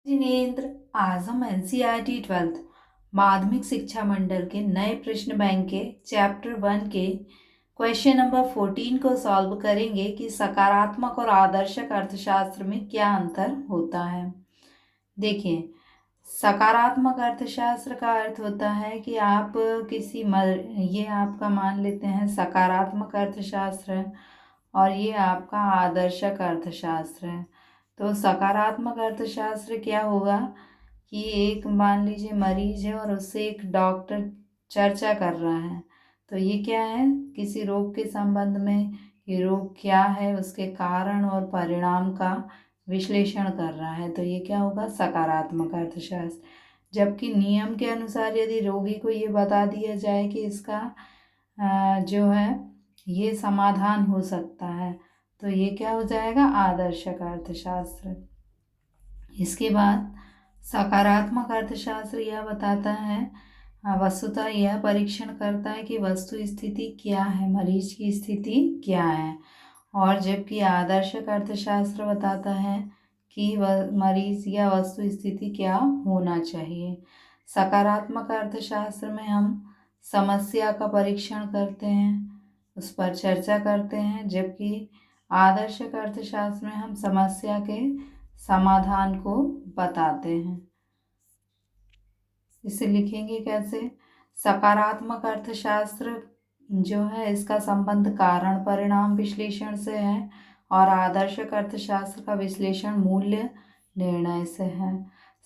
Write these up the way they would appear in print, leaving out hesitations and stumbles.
जिनेंद्र, आज हम NCERT 12th माध्यमिक शिक्षा मंडल के नए प्रश्न बैंक के चैप्टर 1 के क्वेश्चन नंबर 14 को सॉल्व करेंगे कि सकारात्मक और आदर्शक अर्थशास्त्र में क्या अंतर होता है। देखिए, सकारात्मक अर्थशास्त्र का अर्थ होता है कि आप ये आपका मान लेते हैं सकारात्मक अर्थशास्त्र है और ये आपका आदर्शक अर्थशास्त्र है। तो सकारात्मक अर्थशास्त्र क्या होगा कि एक मान लीजिए मरीज है और उससे एक डॉक्टर चर्चा कर रहा है, तो ये क्या है, किसी रोग के संबंध में, ये रोग क्या है, उसके कारण और परिणाम का विश्लेषण कर रहा है, तो ये क्या होगा, सकारात्मक अर्थशास्त्र। जबकि नियम के अनुसार यदि रोगी को ये बता दिया जाए कि इसका जो है ये समाधान हो सकता है, तो ये क्या हो जाएगा, आदर्शक अर्थशास्त्र। इसके बाद सकारात्मक अर्थशास्त्र यह बताता है, वस्तुतः यह परीक्षण करता है कि वस्तु स्थिति क्या है, मरीज की स्थिति क्या है। और जबकि आदर्शक अर्थशास्त्र बताता है कि वह मरीज या वस्तु स्थिति क्या होना चाहिए। सकारात्मक अर्थशास्त्र में हम समस्या का परीक्षण करते हैं, उस पर चर्चा करते हैं, जबकि आदर्शक अर्थशास्त्र में हम समस्या के समाधान को बताते हैं। इसे लिखेंगे कैसे, सकारात्मक अर्थशास्त्र जो है इसका संबंध कारण परिणाम विश्लेषण से है और आदर्शक अर्थशास्त्र का विश्लेषण मूल्य निर्णय से है।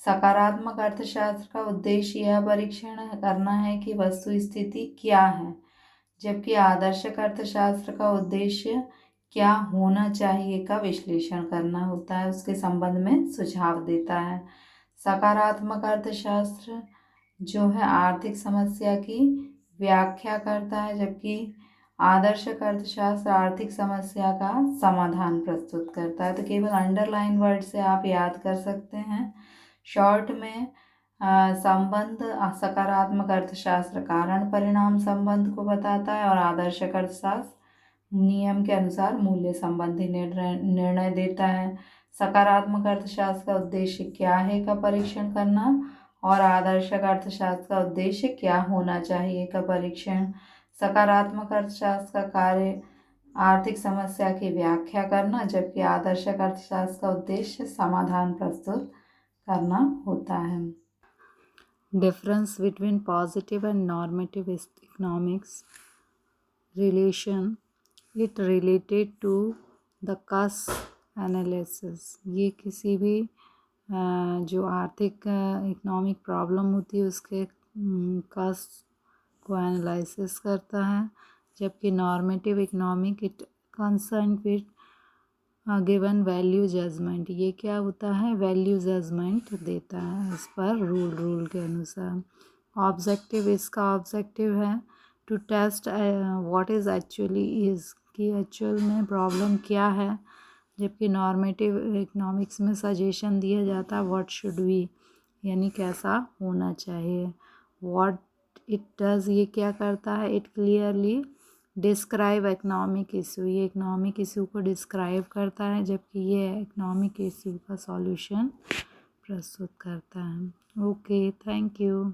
सकारात्मक अर्थशास्त्र का उद्देश्य यह परीक्षण करना है कि वस्तु स्थिति क्या है, जबकि आदर्शक अर्थशास्त्र का उद्देश्य क्या होना चाहिए का विश्लेषण करना होता है, उसके संबंध में सुझाव देता है। सकारात्मक अर्थशास्त्र जो है आर्थिक समस्या की व्याख्या करता है, जबकि आदर्शक अर्थशास्त्र आर्थिक समस्या का समाधान प्रस्तुत करता है। तो केवल अंडरलाइन वर्ड से आप याद कर सकते हैं। शॉर्ट में संबंध सकारात्मक अर्थशास्त्र कारण परिणाम संबंध को बताता है और आदर्शक अर्थशास्त्र नियम के अनुसार मूल्य संबंधी निर्णय देता है। सकारात्मक अर्थशास्त्र का उद्देश्य क्या है का परीक्षण करना और आदर्शक अर्थशास्त्र का उद्देश्य क्या होना चाहिए का परीक्षण। सकारात्मक अर्थशास्त्र का कार्य आर्थिक समस्या की व्याख्या करना, जबकि आदर्शक अर्थशास्त्र का उद्देश्य समाधान प्रस्तुत करना होता है। Difference between positive and normative economics relation, it related to the cost analysis। ये किसी भी जो आर्थिक इकोनॉमिक प्रॉब्लम होती है उसके कॉस्ट को एनालिसिस करता है, जबकि normative economic it concern with given value judgement, ये क्या होता है, वैल्यू जजमेंट देता है इस पर रूल के अनुसार। ऑब्जेक्टिव, इसका ऑब्जेक्टिव है to test what is actually is, कि एक्चुअल में प्रॉब्लम क्या है, जबकि नॉर्मेटिव इकोनॉमिक्स में सजेशन दिया जाता है व्हाट शुड बी, यानी कैसा होना चाहिए। व्हाट इट डज, ये क्या करता है, it clearly describe economic issue, ये इकोनॉमिक इशू को डिस्क्राइब करता है, जबकि ये इकोनॉमिक इशू का सॉल्यूशन प्रस्तुत करता है। Okay, thank you.